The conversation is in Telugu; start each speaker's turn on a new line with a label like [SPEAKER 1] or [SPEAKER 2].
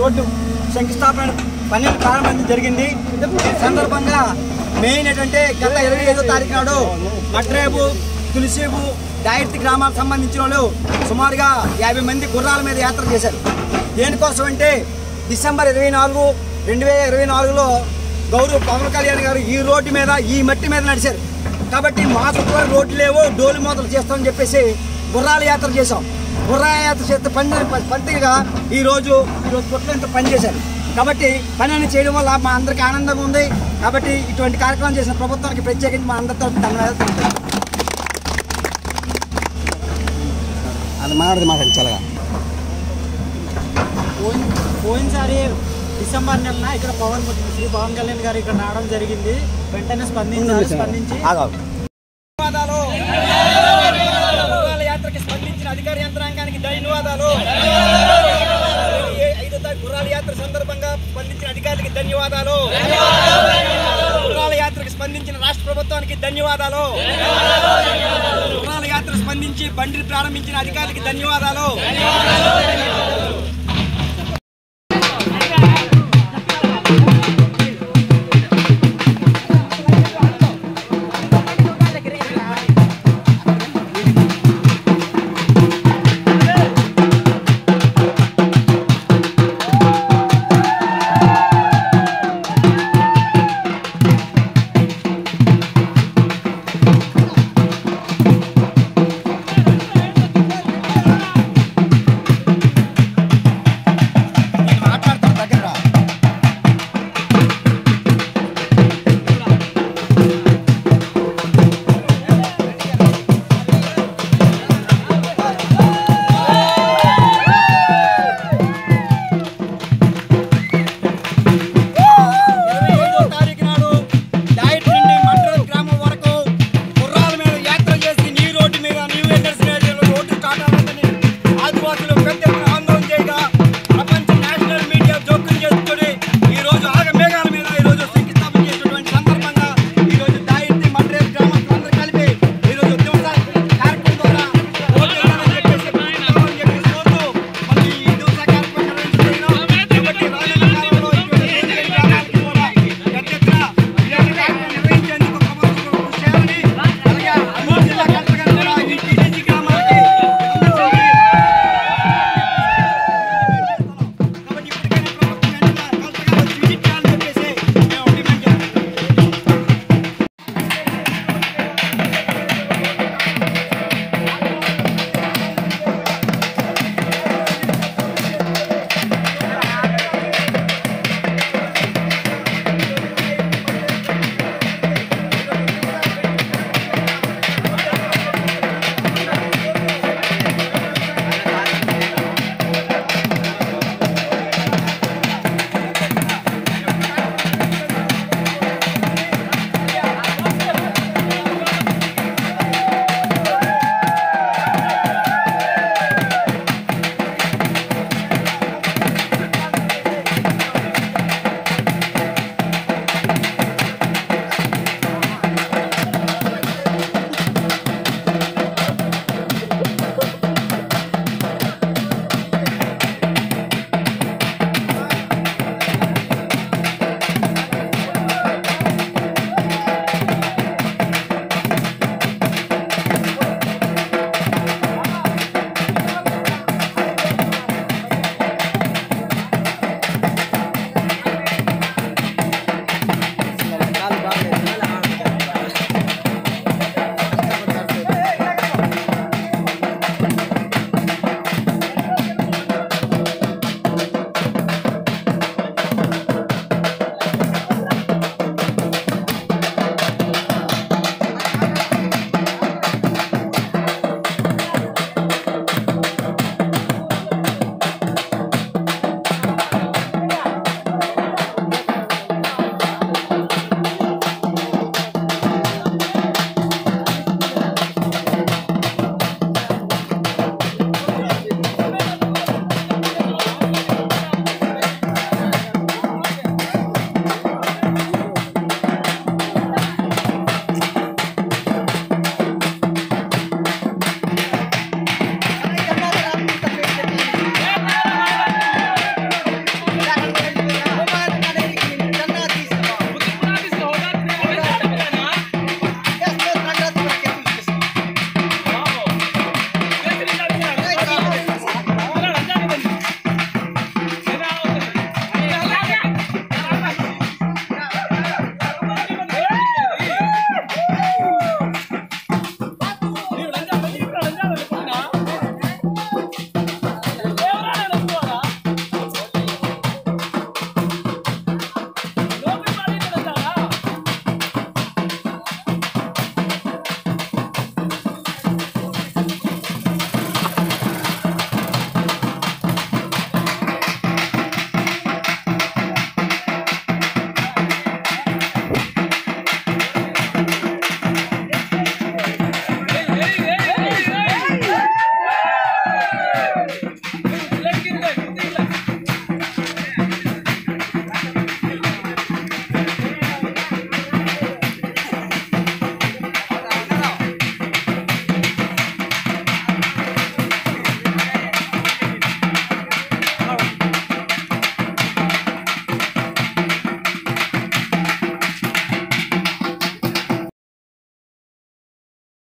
[SPEAKER 1] రోడ్డు శంకుస్థాపన పని ప్రారంభించడం జరిగింది. ఈ సందర్భంగా మెయిన్ ఏంటంటే గత 25వ తారీఖు నాడు మట్రేపు, తులసేపు, దాయిర్తి గ్రామాలకు సంబంధించిన వాళ్ళు సుమారుగా 50 మంది గుర్రాల మీద యాత్ర చేశారు. దేనికోసం అంటే డిసెంబర్ 24, 2024లో గౌరవ పవన్ కళ్యాణ్ గారు ఈ రోడ్డు మీద, ఈ మట్టి మీద నడిచారు. కాబట్టి మాకు కూడా రోడ్లు లేవు, డోలు మోతలు చేస్తామని చెప్పేసి గుర్రాల యాత్ర చేసాం. గుర్రాల యాత్ర చేస్తే పండుగగా ఈరోజు కొట్లు ఇంత పని చేశారు. కాబట్టి పని అని చేయడం వల్ల మా అందరికీ ఆనందంగా ఉంది. కాబట్టి ఇటువంటి కార్యక్రమం చేసిన ప్రభుత్వానికి ప్రత్యేకించి మా అందరితో ధన్యవాదాలు తెలుపుతాం. అది మాట్లాడి చాలా
[SPEAKER 2] పోయినసారి డిసెంబర్ నెలన ఇక్కడ శ్రీ పవన్ కళ్యాణ్ గారు ఇక్కడ రావడం జరిగింది. వెంటనే స్పందించి
[SPEAKER 1] యాత్రకి స్పందించిన అధికార యంత్రాంగానికి ధన్యవాదాలు. 5వ తారీఖు గుర్రాల యాత్ర సందర్భంగా స్పందించిన అధికారులకి ధన్యవాదాలు. గుర్రాల యాత్రకు స్పందించిన రాష్ట్ర ప్రభుత్వానికి ధన్యవాదాలు. గుర్రాల యాత్ర స్పందించి బండిని ప్రారంభించిన అధికారులకి ధన్యవాదాలు.